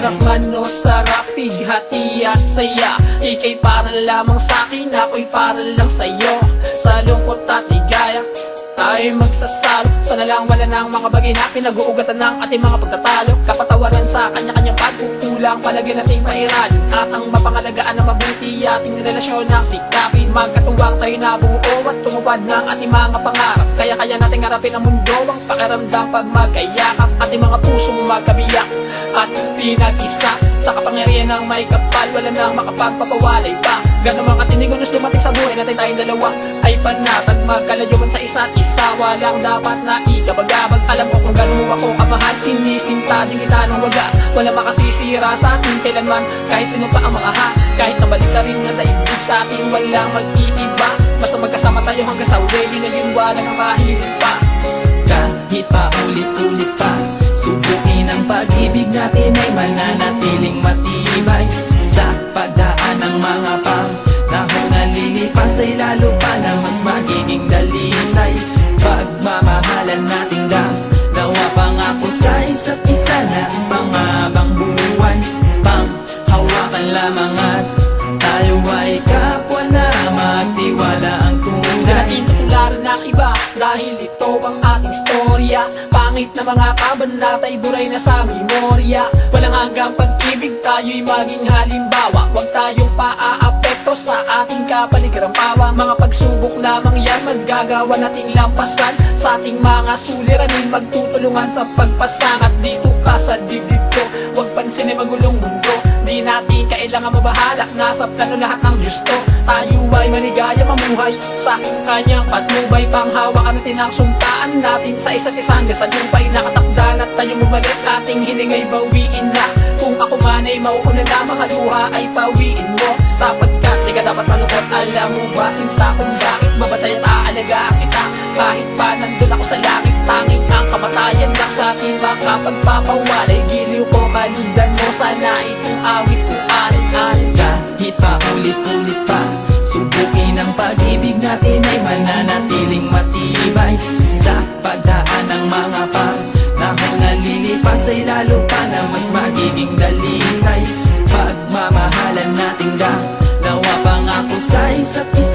Sarap man o sarap, pighati at saya. Ika'y para lamang sa'kin, ako'y para lang sa'yo. Sa lungkot at ligaya tayo'y magsasalo. Sana lang wala ng mga bagay na pinag-uugatan ng ating mga pagtatalo. Kapatawaran sa kanya-kanyang pagkukulang, palagi nating mairanin at ang mapangalagaan na mabuti ating relasyon ang sikapin. Magkatuwang tayo na bumuo at tumupad ng ating mga pangarap. Kaya nating harapin ang mundo, ang pakiramdam pag magkayakap. Ating mga pusong magkabiyak at pinag-isa. Sa kapangyarihan ng may kapal, wala nang makapagpapawalay pa. Ganun mga tinigunos dumating sa buhay natin, tayong dalawa ay panatag. Magkalayo man sa isa't isa, walang dapat na ikabagabag. Alam ko kung gano'n ako kamahal, sinisinta din kita ng wagas. Wala makasisira sa atin kailanman, kahit sino pa ang mga has. Kahit nabalik ka rin na daigdig sa atin, walang mag-iiba. Basta magkasama tayo hanggang sa uli, na yun walang mahilig pa. Kahit pa ulit-ulit pa, subukin ang pag-ibig natin ay mananatiling matibay. Sa pagdaan ng mga panahon na lilipas ay lalo pa na mas magiging dalisay. Pagmamahalan nating dalawa, pangako sa isa't isa na pangabang buhay. Panghawakan lamang at tayo ay kapwa na magtiwala ang tunay. Natin tutularan ng iba dahil ito ang ating storya. Pangit na mga kabanata ay buray na sa memorya. Walang hanggang pag-ibig, tayo'y maging halimbawa. Huwag tayong paaapekto sa ating kapaligiran pawa. Mga pagsubok lamang yan, maggagawa nating lampasan. Sa ating mga suliranin, magtutulungan sa pagpasangat. Dito ka sa dibdib ko, huwag pansinin magulong mundo. Di natin kailangan mabahala, nasa plano lahat ng Diyos to. Tayo ay maligaya mamuhay sa kanyang patnubay. Panghawakan natin ang sumtaan natin sa isa't isa hanggang sa lumpay. Nakatakda at tayo bumalik, ating hilingay bawiin na. Kung ako man ay mauuna na, mga luha ay pawiin mo. Sapagkat di ka dapat malungkot, alam mo ba sinta kung bakit mabatay at aalagaan kita. Kahit pa nandun ako sa langit, tanging ang kamatayan lang sa atin makapagpapawalay. Giliw ko, kalindan mo, sana itong awit kong aral-aral. Kahit pa ulit-ulit pa, subukin ang pag-ibig natin ay mananatiling matibay. Sa pagdaan ng mga panahon na lilipas ay lalo pa na mas magiging dalisay. Pagmamahalan nating dalawa, pangako sa isa't isa